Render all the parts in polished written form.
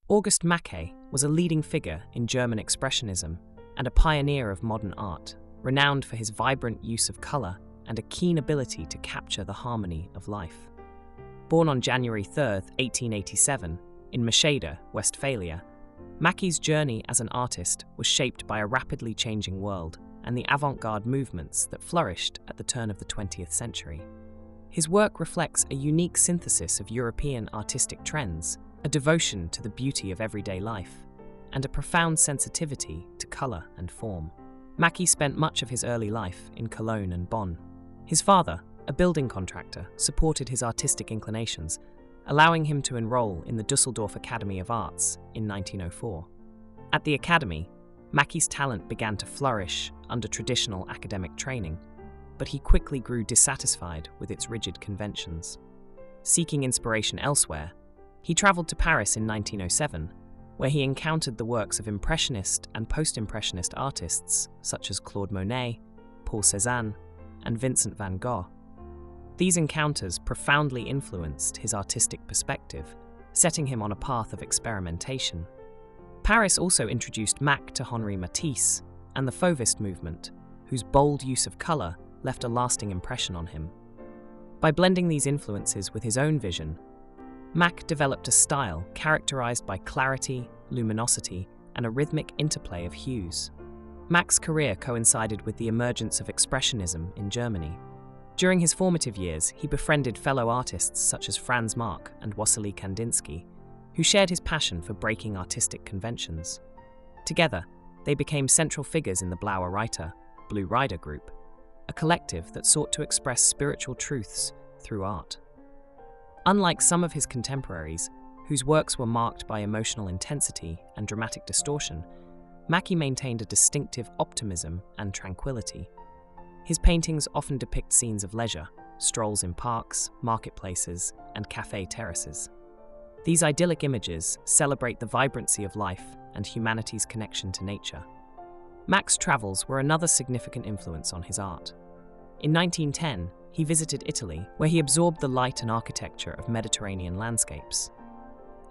August Macke was a leading figure in German Expressionism and a pioneer of modern art, renowned for his vibrant use of color and a keen ability to capture the harmony of life. Born on January 3, 1887, in Meschede, Westphalia, Macke's journey as an artist was shaped by a rapidly changing world and the avant-garde movements that flourished at the turn of the 20th century. His work reflects a unique synthesis of European artistic trends, a devotion to the beauty of everyday life, and a profound sensitivity to color and form. Macke spent much of his early life in Cologne and Bonn. His father, a building contractor, supported his artistic inclinations, allowing him to enroll in the Düsseldorf Academy of Arts in 1904. At the academy, Macke's talent began to flourish under traditional academic training, but he quickly grew dissatisfied with its rigid conventions. Seeking inspiration elsewhere, he traveled to Paris in 1907, where he encountered the works of Impressionist and Post-Impressionist artists such as Claude Monet, Paul Cézanne, and Vincent van Gogh. These encounters profoundly influenced his artistic perspective, setting him on a path of experimentation. Paris also introduced Macke to Henri Matisse and the Fauvist movement, whose bold use of color left a lasting impression on him. By blending these influences with his own vision, Macke developed a style characterized by clarity, luminosity, and a rhythmic interplay of hues. Macke's career coincided with the emergence of Expressionism in Germany. During his formative years, he befriended fellow artists such as Franz Marc and Wassily Kandinsky, who shared his passion for breaking artistic conventions. Together, they became central figures in the Blaue Reiter, Blue Rider group, a collective that sought to express spiritual truths through art. Unlike some of his contemporaries, whose works were marked by emotional intensity and dramatic distortion, Macke maintained a distinctive optimism and tranquility. His paintings often depict scenes of leisure, strolls in parks, marketplaces, and café terraces. These idyllic images celebrate the vibrancy of life and humanity's connection to nature. Macke's travels were another significant influence on his art. In 1910, he visited Italy, where he absorbed the light and architecture of Mediterranean landscapes.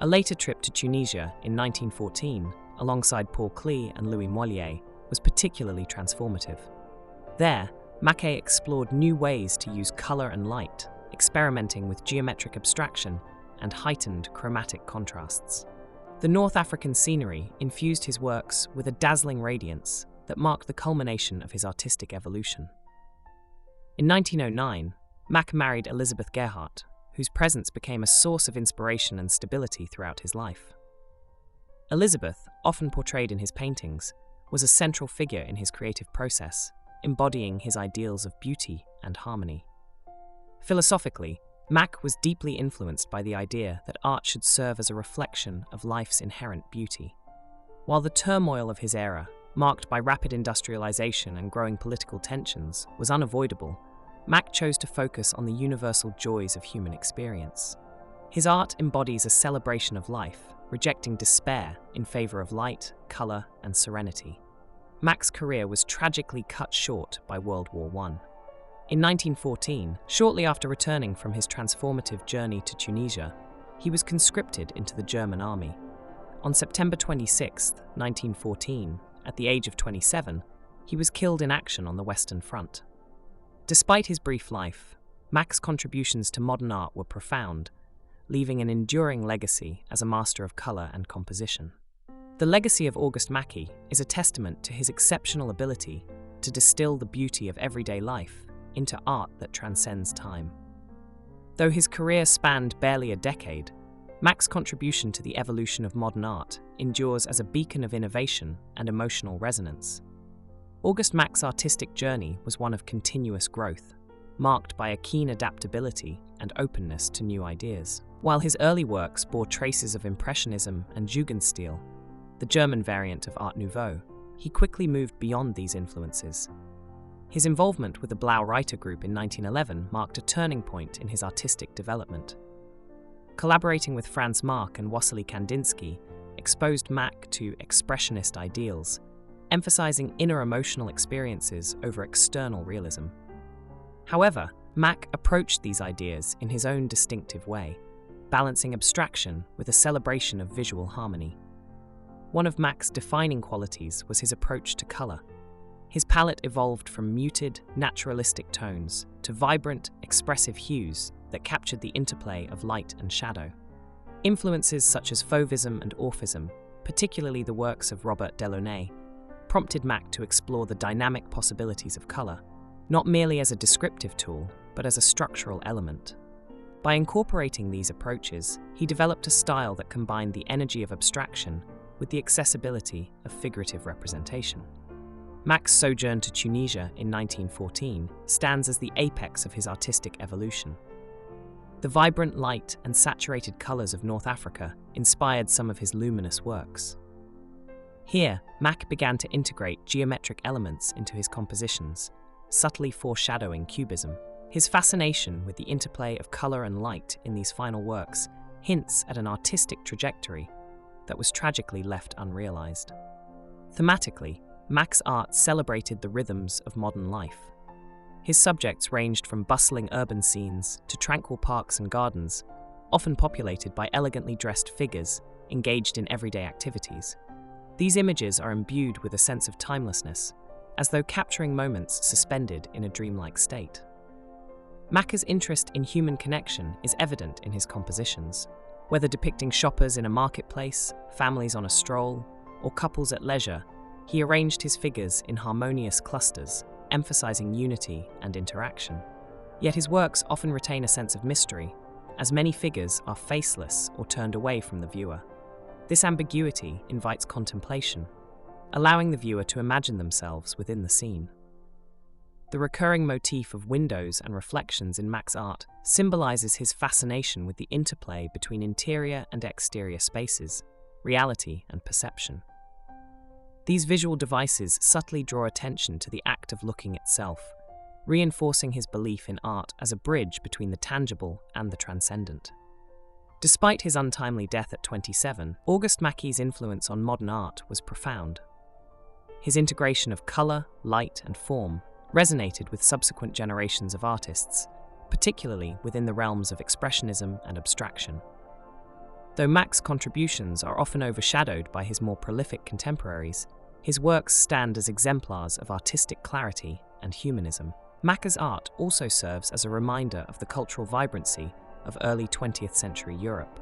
A later trip to Tunisia in 1914, alongside Paul Klee and Louis Moilier, was particularly transformative. There, Macke explored new ways to use color and light, experimenting with geometric abstraction and heightened chromatic contrasts. The North African scenery infused his works with a dazzling radiance that marked the culmination of his artistic evolution. In 1909, Macke married Elisabeth Gerhardt, whose presence became a source of inspiration and stability throughout his life. Elizabeth, often portrayed in his paintings, was a central figure in his creative process, embodying his ideals of beauty and harmony. Philosophically, Macke was deeply influenced by the idea that art should serve as a reflection of life's inherent beauty. While the turmoil of his era, marked by rapid industrialization and growing political tensions, was unavoidable, Macke chose to focus on the universal joys of human experience. His art embodies a celebration of life, rejecting despair in favor of light, color, and serenity. Macke's career was tragically cut short by World War I. In 1914, shortly after returning from his transformative journey to Tunisia, he was conscripted into the German army. On September 26, 1914, at the age of 27, he was killed in action on the Western Front. Despite his brief life, Macke's contributions to modern art were profound, leaving an enduring legacy as a master of color and composition. The legacy of August Macke is a testament to his exceptional ability to distill the beauty of everyday life into art that transcends time. Though his career spanned barely a decade, Macke's contribution to the evolution of modern art endures as a beacon of innovation and emotional resonance. August Macke's artistic journey was one of continuous growth, marked by a keen adaptability and openness to new ideas. While his early works bore traces of Impressionism and Jugendstil, the German variant of Art Nouveau, he quickly moved beyond these influences. His involvement with the Blaue Reiter group in 1911 marked a turning point in his artistic development. Collaborating with Franz Marc and Wassily Kandinsky exposed Macke to expressionist ideals, emphasizing inner emotional experiences over external realism. However, Macke approached these ideas in his own distinctive way, balancing abstraction with a celebration of visual harmony. One of Macke's defining qualities was his approach to color. His palette evolved from muted, naturalistic tones to vibrant, expressive hues that captured the interplay of light and shadow. Influences such as Fauvism and Orphism, particularly the works of Robert Delaunay, prompted Macke to explore the dynamic possibilities of color, not merely as a descriptive tool, but as a structural element. By incorporating these approaches, he developed a style that combined the energy of abstraction with the accessibility of figurative representation. Macke's sojourn to Tunisia in 1914 stands as the apex of his artistic evolution. The vibrant light and saturated colors of North Africa inspired some of his luminous works. Here, Macke began to integrate geometric elements into his compositions, subtly foreshadowing Cubism. His fascination with the interplay of color and light in these final works hints at an artistic trajectory that was tragically left unrealized. Thematically, Macke's art celebrated the rhythms of modern life. His subjects ranged from bustling urban scenes to tranquil parks and gardens, often populated by elegantly dressed figures engaged in everyday activities. These images are imbued with a sense of timelessness, as though capturing moments suspended in a dreamlike state. Macke's interest in human connection is evident in his compositions. Whether depicting shoppers in a marketplace, families on a stroll, or couples at leisure, he arranged his figures in harmonious clusters, emphasizing unity and interaction. Yet his works often retain a sense of mystery, as many figures are faceless or turned away from the viewer. This ambiguity invites contemplation, allowing the viewer to imagine themselves within the scene. The recurring motif of windows and reflections in Macke's art symbolizes his fascination with the interplay between interior and exterior spaces, reality and perception. These visual devices subtly draw attention to the act of looking itself, reinforcing his belief in art as a bridge between the tangible and the transcendent. Despite his untimely death at 27, August Macke's influence on modern art was profound. His integration of color, light, and form resonated with subsequent generations of artists, particularly within the realms of expressionism and abstraction. Though Macke's contributions are often overshadowed by his more prolific contemporaries, his works stand as exemplars of artistic clarity and humanism. Macke's art also serves as a reminder of the cultural vibrancy of early 20th century Europe,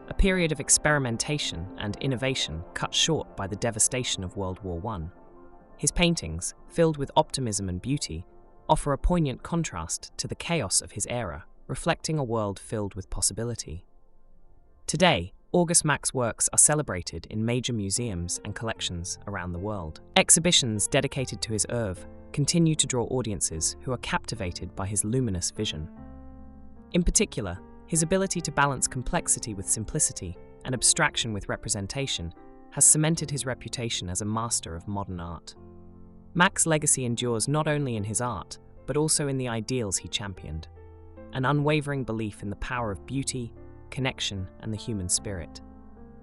a period of experimentation and innovation cut short by the devastation of World War I. His paintings, filled with optimism and beauty, offer a poignant contrast to the chaos of his era, reflecting a world filled with possibility. Today, August Macke's works are celebrated in major museums and collections around the world. Exhibitions dedicated to his oeuvre continue to draw audiences who are captivated by his luminous vision. In particular, his ability to balance complexity with simplicity and abstraction with representation has cemented his reputation as a master of modern art. Macke's legacy endures not only in his art, but also in the ideals he championed, an unwavering belief in the power of beauty, connection, and the human spirit.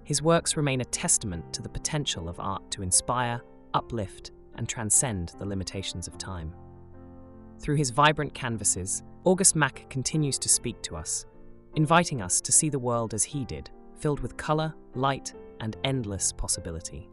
His works remain a testament to the potential of art to inspire, uplift, and transcend the limitations of time. Through his vibrant canvases, August Macke continues to speak to us, inviting us to see the world as he did, filled with color, light, and endless possibility.